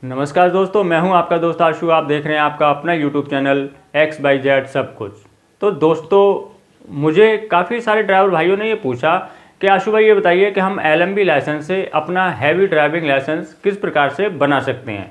नमस्कार दोस्तों, मैं हूं आपका दोस्त आशु। आप देख रहे हैं आपका अपना यूट्यूब चैनल XYZ सब कुछ। तो दोस्तों, मुझे काफ़ी सारे ड्राइवर भाइयों ने ये पूछा कि आशु भाई ये बताइए कि हम LMB लाइसेंस से अपना हैवी ड्राइविंग लाइसेंस किस प्रकार से बना सकते हैं।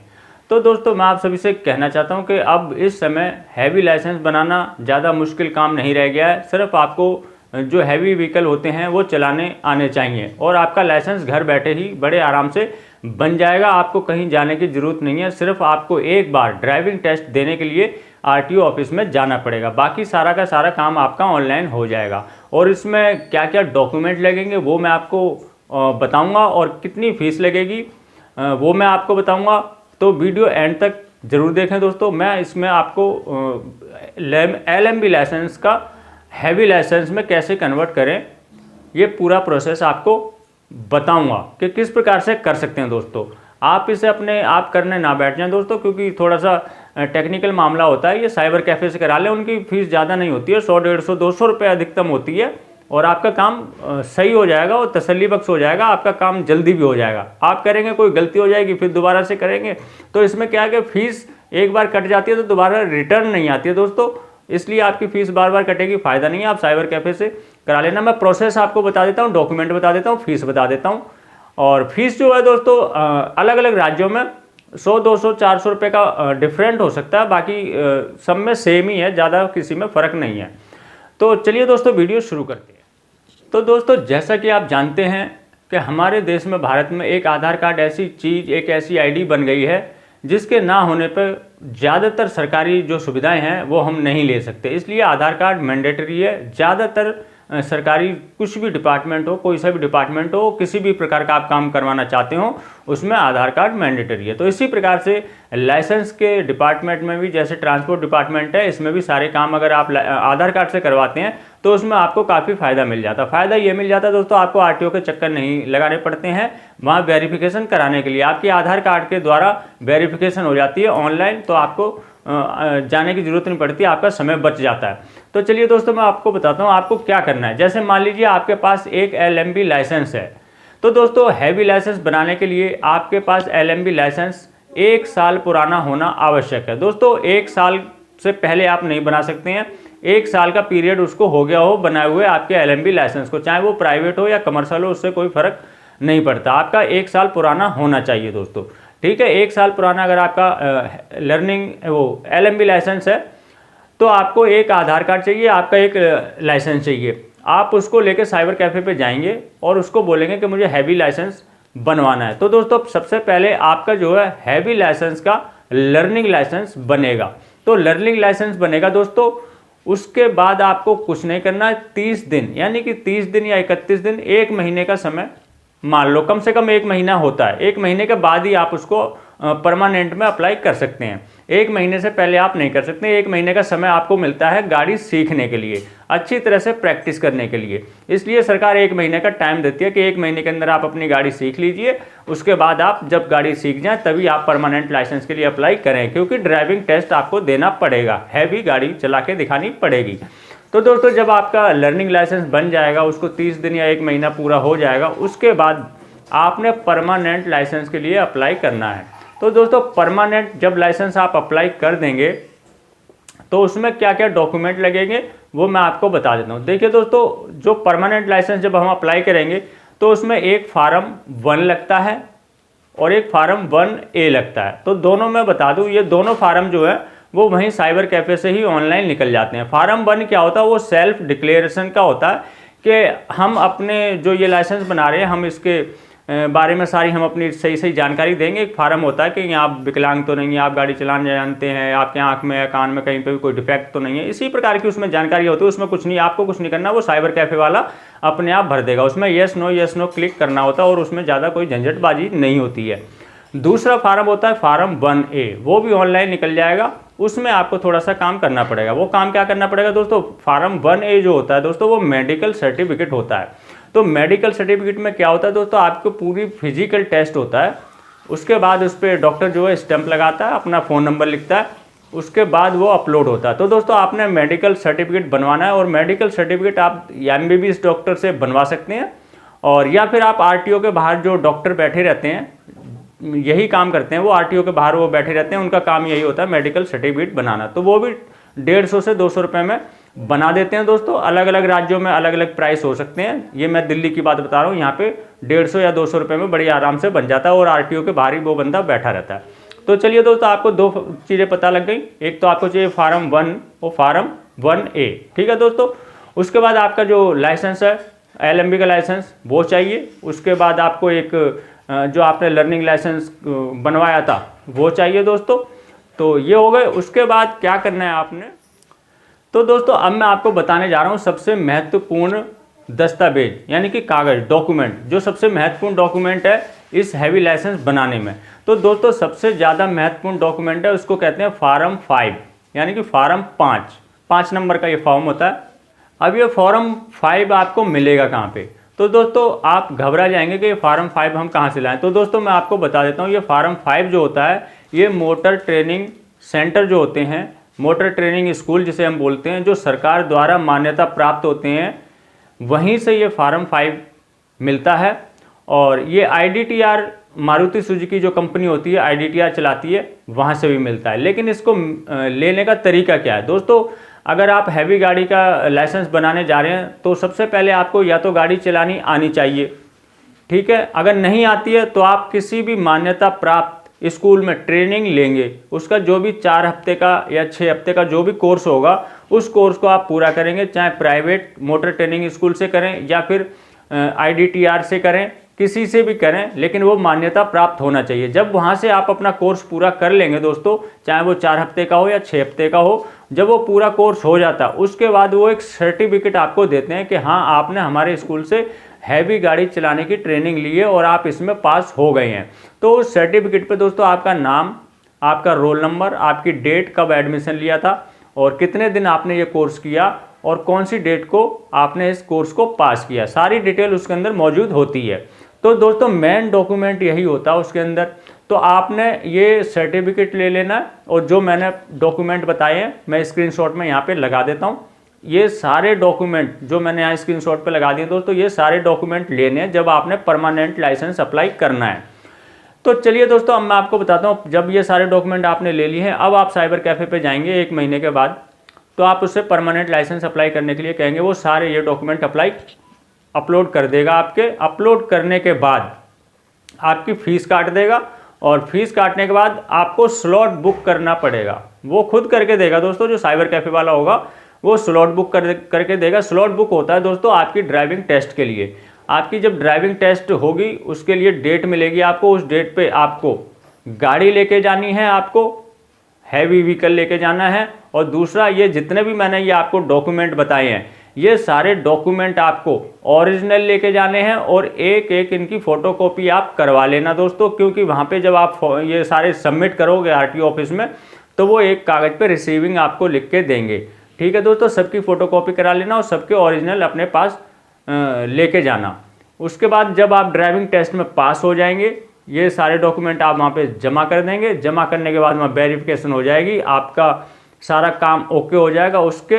तो दोस्तों, मैं आप सभी से कहना चाहता हूं कि अब इस समय हैवी लाइसेंस बनाना ज़्यादा मुश्किल काम नहीं रह गया है। सिर्फ आपको जो हैवी व्हीकल होते हैं वो चलाने आने चाहिए और आपका लाइसेंस घर बैठे ही बड़े आराम से बन जाएगा। आपको कहीं जाने की ज़रूरत नहीं है। सिर्फ आपको एक बार ड्राइविंग टेस्ट देने के लिए RTO ऑफिस में जाना पड़ेगा। बाकी सारा का सारा काम आपका ऑनलाइन हो जाएगा। और इसमें क्या क्या डॉक्यूमेंट लगेंगे वो मैं आपको बताऊंगा, और कितनी फ़ीस लगेगी वो मैं आपको बताऊंगा। तो वीडियो एंड तक ज़रूर देखें दोस्तों। मैं इसमें आपको LMB लाइसेंस का हैवी लाइसेंस में कैसे कन्वर्ट करें ये पूरा प्रोसेस आपको बताऊंगा कि किस प्रकार से कर सकते हैं। दोस्तों, आप इसे अपने आप करने ना बैठ जाएं दोस्तों, क्योंकि थोड़ा सा टेक्निकल मामला होता है। ये साइबर कैफ़े से करा लें, उनकी फ़ीस ज़्यादा नहीं होती है, 100, 150, 200 रुपये अधिकतम होती है, और आपका काम सही हो जाएगा और तसल्ली बख्श हो जाएगा। आपका काम जल्दी भी हो जाएगा। आप करेंगे, कोई गलती हो जाएगी, फिर दोबारा से करेंगे तो इसमें क्या है कि फ़ीस एक बार कट जाती है तो दोबारा रिटर्न नहीं आती है दोस्तों, इसलिए आपकी फ़ीस बार बार कटेगी, फ़ायदा नहीं है। आप साइबर कैफ़े से करा लेना। मैं प्रोसेस आपको बता देता हूँ, डॉक्यूमेंट बता देता हूँ, फ़ीस बता देता हूँ। और फीस जो है दोस्तों अलग अलग राज्यों में 100, 200, 400 रुपये का डिफरेंट हो सकता है। बाकी सब में सेम ही है, ज़्यादा किसी में फ़र्क नहीं है। तो चलिए दोस्तों, वीडियो शुरू करते हैं। तो दोस्तों, जैसा कि आप जानते हैं कि हमारे देश में, भारत में, एक आधार कार्ड ऐसी चीज़, एक ऐसी ID बन गई है जिसके ना होने पर ज़्यादातर सरकारी जो सुविधाएं हैं वो हम नहीं ले सकते। इसलिए आधार कार्ड मैंडेटरी है। ज़्यादातर सरकारी कुछ भी डिपार्टमेंट हो, कोई सा भी डिपार्टमेंट हो, किसी भी प्रकार का आप काम करवाना चाहते हो, उसमें आधार कार्ड मैंडेटरी है। तो इसी प्रकार से लाइसेंस के डिपार्टमेंट में भी, जैसे ट्रांसपोर्ट डिपार्टमेंट है, इसमें भी सारे काम अगर आप आधार कार्ड से करवाते हैं तो उसमें आपको काफ़ी फ़ायदा मिल जाता है। फ़ायदा ये मिल जाता है दोस्तों, आपको RTO के चक्कर नहीं लगाने पड़ते हैं। वहाँ वेरिफिकेशन कराने के लिए आपके आधार कार्ड के द्वारा वेरिफिकेशन हो जाती है ऑनलाइन, तो आपको जाने की ज़रूरत नहीं पड़ती, आपका समय बच जाता है। तो चलिए दोस्तों, मैं आपको बताता हूँ आपको क्या करना है। जैसे मान लीजिए आपके पास एक LMB लाइसेंस है, तो दोस्तों हैवी लाइसेंस बनाने के लिए आपके पास LMB लाइसेंस 1 साल पुराना होना आवश्यक है। दोस्तों, 1 साल से पहले आप नहीं बना सकते हैं। 1 साल का पीरियड उसको हो गया हो बनाए हुए आपके LMB लाइसेंस को, चाहे वो प्राइवेट हो या कमर्शियल हो, उससे कोई फ़र्क नहीं पड़ता। आपका 1 साल पुराना होना चाहिए दोस्तों, ठीक है। 1 साल पुराना अगर आपका लर्निंग वो LMB लाइसेंस है तो आपको एक आधार कार्ड चाहिए, आपका एक लाइसेंस चाहिए। आप उसको लेकर साइबर कैफ़े पे जाएंगे और उसको बोलेंगे कि मुझे हैवी लाइसेंस बनवाना है। तो दोस्तों, सबसे पहले आपका जो है हैवी लाइसेंस का लर्निंग लाइसेंस बनेगा। तो लर्निंग लाइसेंस बनेगा दोस्तों, उसके बाद आपको कुछ नहीं करना है। 30 दिन, यानी कि 30 दिन या 31 दिन, 1 महीने का समय मान लो, कम से कम 1 महीना होता है। 1 महीने के बाद ही आप उसको परमानेंट में अप्लाई कर सकते हैं। 1 महीने से पहले आप नहीं कर सकते। 1 महीने का समय आपको मिलता है गाड़ी सीखने के लिए, अच्छी तरह से प्रैक्टिस करने के लिए। इसलिए सरकार 1 महीने का टाइम देती है कि 1 महीने के अंदर आप अपनी गाड़ी सीख लीजिए। उसके बाद आप जब गाड़ी सीख जाएं तभी आप परमानेंट लाइसेंस के लिए अप्लाई करें, क्योंकि ड्राइविंग टेस्ट आपको देना पड़ेगा, हैवी गाड़ी चला के दिखानी पड़ेगी। तो दोस्तों, जब आपका लर्निंग लाइसेंस बन जाएगा, उसको 30 दिन या 1 महीना पूरा हो जाएगा, उसके बाद आपने परमानेंट लाइसेंस के लिए अप्लाई करना है। तो दोस्तों, परमानेंट जब लाइसेंस आप अप्लाई कर देंगे तो उसमें क्या क्या डॉक्यूमेंट लगेंगे वो मैं आपको बता देता हूँ। देखिए दोस्तों, जो परमानेंट लाइसेंस जब हम अप्लाई करेंगे तो उसमें एक फार्म 1 लगता है और एक फार्म 1A लगता है। तो दोनों मैं बता दूँ, ये दोनों फार्म जो है वो वहीं साइबर कैफ़े से ही ऑनलाइन निकल जाते हैं। फार्म 1 क्या होता है, वो सेल्फ डिक्लेरेशन का होता है कि हम अपने जो ये लाइसेंस बना रहे हैं, हम इसके बारे में सारी हम अपनी सही सही जानकारी देंगे। एक फार्म होता है कि आप विकलांग तो नहीं है, आप गाड़ी चलाने जानते हैं, आपके आंख में या कान में कहीं पे भी कोई डिफेक्ट तो नहीं है, इसी प्रकार की उसमें जानकारी होती है। उसमें कुछ नहीं, आपको कुछ नहीं करना, वो साइबर कैफ़े वाला अपने आप भर देगा। उसमें येस नो क्लिक करना होता है और उसमें ज़्यादा कोई झंझटबाजी नहीं होती है। दूसरा फार्म होता है फार्म 1A, वो भी ऑनलाइन निकल जाएगा। उसमें आपको थोड़ा सा काम करना पड़ेगा। वो काम क्या करना पड़ेगा दोस्तों, फार्म 1A जो होता है दोस्तों, वो मेडिकल सर्टिफिकेट होता है। तो मेडिकल सर्टिफिकेट में क्या होता है दोस्तों, आपको पूरी फिजिकल टेस्ट होता है। उसके बाद उस पर डॉक्टर जो है स्टैंप लगाता है, अपना फ़ोन नंबर लिखता है, उसके बाद वो अपलोड होता है। तो दोस्तों, आपने मेडिकल सर्टिफिकेट बनवाना है और मेडिकल सर्टिफिकेट आप MBBS डॉक्टर से बनवा सकते हैं, और या फिर आप RTO के बाहर जो डॉक्टर बैठे रहते हैं, यही काम करते हैं, वो आरटीओ के बाहर वो बैठे रहते हैं, उनका काम यही होता है मेडिकल सर्टिफिकेट बनाना। तो वो भी 150 से 200 रुपये में बना देते हैं दोस्तों। अलग अलग राज्यों में अलग अलग प्राइस हो सकते हैं, ये मैं दिल्ली की बात बता रहा हूँ। यहाँ पे 150 या 200 रुपये में बड़ी आराम से बन जाता है और आरटीओ के बाहर ही वो बंदा बैठा रहता है। तो चलिए दोस्तों, आपको 2 चीज़ें पता लग गई। एक तो आपको चाहिए फार्म 1 और फार्म 1A, ठीक है दोस्तों। उसके बाद आपका जो लाइसेंस है LMB का लाइसेंस वो चाहिए। उसके बाद आपको एक जो आपने लर्निंग लाइसेंस बनवाया था वो चाहिए दोस्तों। तो ये हो गए। उसके बाद क्या करना है आपने, तो दोस्तों अब मैं आपको बताने जा रहा हूँ सबसे महत्वपूर्ण दस्तावेज यानी कि कागज़, डॉक्यूमेंट, जो सबसे महत्वपूर्ण डॉक्यूमेंट है इस हैवी लाइसेंस बनाने में। तो दोस्तों सबसे ज़्यादा महत्वपूर्ण डॉक्यूमेंट है, उसको कहते हैं फार्म 5 यानी कि फार्म 5 नंबर का ये फॉर्म होता है। अब ये फॉर्म 5 आपको मिलेगा कहाँ पे, तो दोस्तों आप घबरा जाएंगे कि ये फार्म 5 हम कहाँ से लाएं। तो दोस्तों मैं आपको बता देता हूँ, ये फार्म 5 जो होता है ये मोटर ट्रेनिंग सेंटर जो होते हैं, मोटर ट्रेनिंग स्कूल जिसे हम बोलते हैं, जो सरकार द्वारा मान्यता प्राप्त होते हैं, वहीं से ये फार्म 5 मिलता है। और ये IDTR मारुति सुजुकी जो कंपनी होती है IDTR चलाती है, वहाँ से भी मिलता है। लेकिन इसको लेने का तरीका क्या है दोस्तों, अगर आप हैवी गाड़ी का लाइसेंस बनाने जा रहे हैं तो सबसे पहले आपको या तो गाड़ी चलानी आनी चाहिए, ठीक है। अगर नहीं आती है तो आप किसी भी मान्यता प्राप्त स्कूल में ट्रेनिंग लेंगे, उसका जो भी 4 हफ्ते का या 6 हफ्ते का जो भी कोर्स होगा उस कोर्स को आप पूरा करेंगे, चाहे प्राइवेट मोटर ट्रेनिंग स्कूल से करें या फिर IDTR से करें, किसी से भी करें, लेकिन वो मान्यता प्राप्त होना चाहिए। जब वहाँ से आप अपना कोर्स पूरा कर लेंगे दोस्तों, चाहे वो 4 हफ्ते का हो या 6 हफ्ते का हो, जब वो पूरा कोर्स हो जाता है उसके बाद वो एक सर्टिफिकेट आपको देते हैं कि हाँ आपने हमारे स्कूल से हैवी गाड़ी चलाने की ट्रेनिंग ली है और आप इसमें पास हो गए हैं। तो उस सर्टिफिकेट पे दोस्तों आपका नाम, आपका रोल नंबर, आपकी डेट, कब एडमिशन लिया था और कितने दिन आपने ये कोर्स किया और कौन सी डेट को आपने इस कोर्स को पास किया, सारी डिटेल उसके अंदर मौजूद होती है। तो दोस्तों मेन डॉक्यूमेंट यही होता है उसके अंदर। तो आपने ये सर्टिफिकेट ले लेना और जो मैंने डॉक्यूमेंट बताए हैं मैं स्क्रीनशॉट में यहाँ पे लगा देता हूँ। ये सारे डॉक्यूमेंट जो मैंने यहाँ स्क्रीनशॉट पे लगा दिए दोस्तों, ये सारे डॉक्यूमेंट लेने हैं जब आपने परमानेंट लाइसेंस अप्लाई करना है। तो चलिए दोस्तों अब मैं आपको बताता हूँ, जब ये सारे डॉक्यूमेंट आपने ले लिए हैं, अब आप साइबर कैफ़े पे जाएंगे 1 महीने के बाद, तो आप उससे परमानेंट लाइसेंस अप्लाई करने के लिए कहेंगे, वो सारे ये डॉक्यूमेंट अपलोड कर देगा। आपके अपलोड करने के बाद आपकी फ़ीस काट देगा और फीस काटने के बाद आपको स्लॉट बुक करना पड़ेगा। वो खुद करके देगा दोस्तों, जो साइबर कैफ़े वाला होगा वो स्लॉट बुक करके देगा। स्लॉट बुक होता है दोस्तों आपकी ड्राइविंग टेस्ट के लिए। आपकी जब ड्राइविंग टेस्ट होगी उसके लिए डेट मिलेगी आपको, उस डेट पे आपको गाड़ी लेके जानी है, आपको हैवी व्हीकल लेके जाना है। और दूसरा, ये जितने भी मैंने ये आपको डॉक्यूमेंट बताए हैं, ये सारे डॉक्यूमेंट आपको ओरिजिनल लेके जाने हैं और एक एक इनकी फ़ोटोकॉपी आप करवा लेना दोस्तों, क्योंकि वहाँ पे जब आप ये सारे सबमिट करोगे RTO ऑफिस में तो वो एक कागज़ पे रिसीविंग आपको लिख के देंगे, ठीक है दोस्तों। सबकी फ़ोटोकॉपी करा लेना और सबके ओरिजिनल अपने पास लेके जाना। उसके बाद जब आप ड्राइविंग टेस्ट में पास हो जाएंगे, ये सारे डॉक्यूमेंट आप वहाँ पे जमा कर देंगे। जमा करने के बाद वहाँ वेरिफिकेशन हो जाएगी, आपका सारा काम ओके हो जाएगा। उसके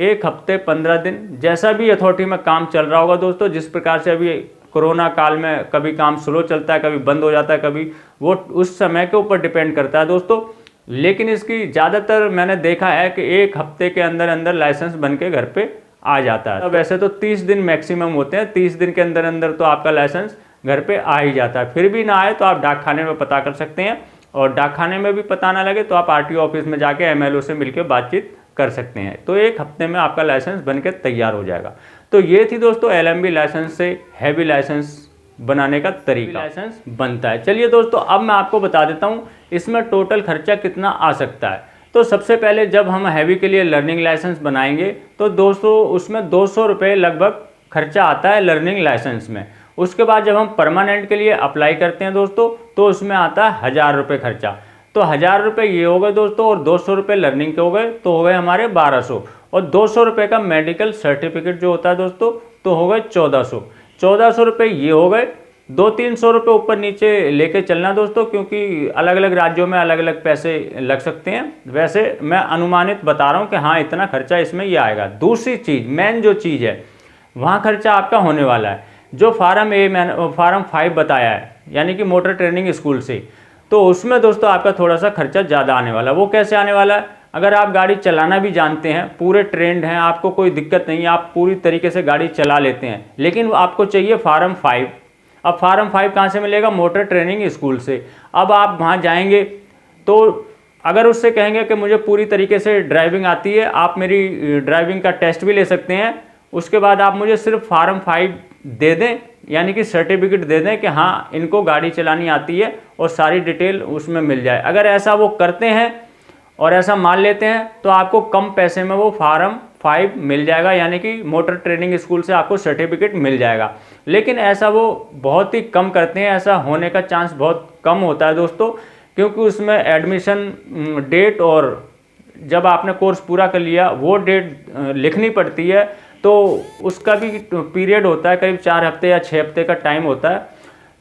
1 हफ्ते 15 दिन जैसा भी अथॉरिटी में काम चल रहा होगा दोस्तों, जिस प्रकार से अभी कोरोना काल में कभी काम स्लो चलता है, कभी बंद हो जाता है, कभी वो उस समय के ऊपर डिपेंड करता है दोस्तों। लेकिन इसकी ज़्यादातर मैंने देखा है कि 1 हफ्ते के अंदर अंदर लाइसेंस बन के घर पे आ जाता है। वैसे तो 30 दिन मैक्सिमम होते हैं, 30 दिन के अंदर अंदर तो आपका लाइसेंस घर पे आ ही जाता है। फिर भी ना आए तो आप डाकखाने में पता कर सकते हैं, और डाकखाने में भी पता ना लगे तो आप RTO ऑफिस में जाके MLO से मिलकर बातचीत कर सकते हैं। तो 1 हफ्ते में आपका लाइसेंस बनके तैयार हो जाएगा। तो ये थी दोस्तों LMB लाइसेंस से हैवी लाइसेंस बनाने का तरीका, लाइसेंस बनता है। चलिए दोस्तों अब मैं आपको बता देता हूँ इसमें टोटल खर्चा कितना आ सकता है। तो सबसे पहले जब हम हैवी के लिए लर्निंग लाइसेंस बनाएंगे तो दोस्तों उसमें 200 रुपये लगभग खर्चा आता है लर्निंग लाइसेंस में। उसके बाद जब हम परमानेंट के लिए अप्लाई करते हैं दोस्तों तो उसमें आता है 1000 रुपये खर्चा। तो 1000 रुपये ये हो गए दोस्तों, और 200 रुपये लर्निंग के हो गए, तो हो गए हमारे 1200। और 200 रुपये का मेडिकल सर्टिफिकेट जो होता है दोस्तों तो हो गए 1400। 1400 रुपये ये हो गए। 200-300 रुपये ऊपर नीचे लेके चलना दोस्तों, क्योंकि अलग अलग राज्यों में अलग अलग पैसे लग सकते हैं। वैसे मैं अनुमानित बता रहा हूँ कि हाँ इतना खर्चा इसमें ये आएगा। दूसरी चीज़, मेन जो चीज़ है वहाँ खर्चा आपका होने वाला है, जो फार्म 5 बताया है, यानी कि मोटर ट्रेनिंग स्कूल से, तो उसमें दोस्तों आपका थोड़ा सा खर्चा ज़्यादा आने वाला है। वो कैसे आने वाला है? अगर आप गाड़ी चलाना भी जानते हैं, पूरे ट्रेंड हैं, आपको कोई दिक्कत नहीं है, आप पूरी तरीके से गाड़ी चला लेते हैं, लेकिन आपको चाहिए फार्म 5। अब फार्म 5 कहाँ से मिलेगा? मोटर ट्रेनिंग स्कूल से। अब आप वहाँ जाएंगे तो अगर उससे कहेंगे कि मुझे पूरी तरीके से ड्राइविंग आती है, आप मेरी ड्राइविंग का टेस्ट भी ले सकते हैं, उसके बाद आप मुझे सिर्फ फार्म 5 दे दें, यानी कि सर्टिफिकेट दे दें कि हाँ इनको गाड़ी चलानी आती है, और सारी डिटेल उसमें मिल जाए। अगर ऐसा वो करते हैं और ऐसा मान लेते हैं तो आपको कम पैसे में वो फार्म 5 मिल जाएगा, यानी कि मोटर ट्रेनिंग स्कूल से आपको सर्टिफिकेट मिल जाएगा। लेकिन ऐसा वो बहुत ही कम करते हैं, ऐसा होने का चांस बहुत कम होता है दोस्तों, क्योंकि उसमें एडमिशन डेट और जब आपने कोर्स पूरा कर लिया वो डेट लिखनी पड़ती है, तो उसका भी पीरियड होता है, करीब 4 हफ्ते या 6 हफ्ते का टाइम होता है।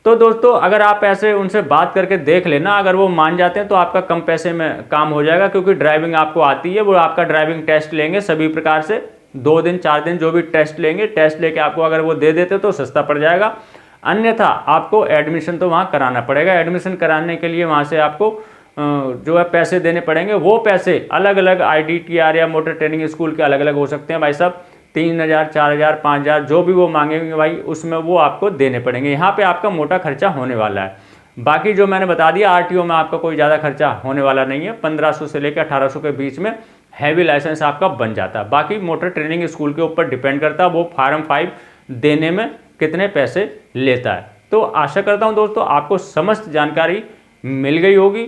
तो दोस्तों अगर आप ऐसे उनसे बात करके देख लेना, अगर वो मान जाते हैं तो आपका कम पैसे में काम हो जाएगा, क्योंकि ड्राइविंग आपको आती है। वो आपका ड्राइविंग टेस्ट लेंगे सभी प्रकार से, 2 दिन 4 दिन जो भी टेस्ट लेंगे, टेस्ट लेके आपको अगर वो दे देते तो सस्ता पड़ जाएगा। अन्यथा आपको एडमिशन तो वहाँ कराना पड़ेगा। एडमिशन कराने के लिए वहाँ से आपको जो है पैसे देने पड़ेंगे। वो पैसे अलग अलग IDTR या मोटर ट्रेनिंग स्कूल के अलग अलग हो सकते हैं भाई साहब, 3000, 4000, 5000 जो भी वो मांगेंगे भाई, उसमें वो आपको देने पड़ेंगे। यहाँ पे आपका मोटा खर्चा होने वाला है। बाकी जो मैंने बता दिया RTO में आपका कोई ज़्यादा खर्चा होने वाला नहीं है, 1500 से लेकर 1800 के बीच में हैवी लाइसेंस आपका बन जाता है। बाकी मोटर ट्रेनिंग स्कूल के ऊपर डिपेंड करता है वो फार्म 5 देने में कितने पैसे लेता है। तो आशा करता हूँ दोस्तों आपको समस्त जानकारी मिल गई होगी।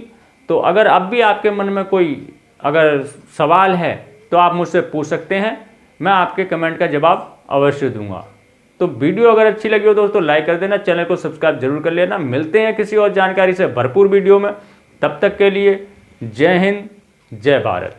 तो अगर अब भी आपके मन में कोई अगर सवाल है तो आप मुझसे पूछ सकते हैं, मैं आपके कमेंट का जवाब अवश्य दूंगा। तो वीडियो अगर अच्छी लगी हो दोस्तों लाइक कर देना, चैनल को सब्सक्राइब जरूर कर लेना। मिलते हैं किसी और जानकारी से भरपूर वीडियो में, तब तक के लिए जय हिंद, जय भारत।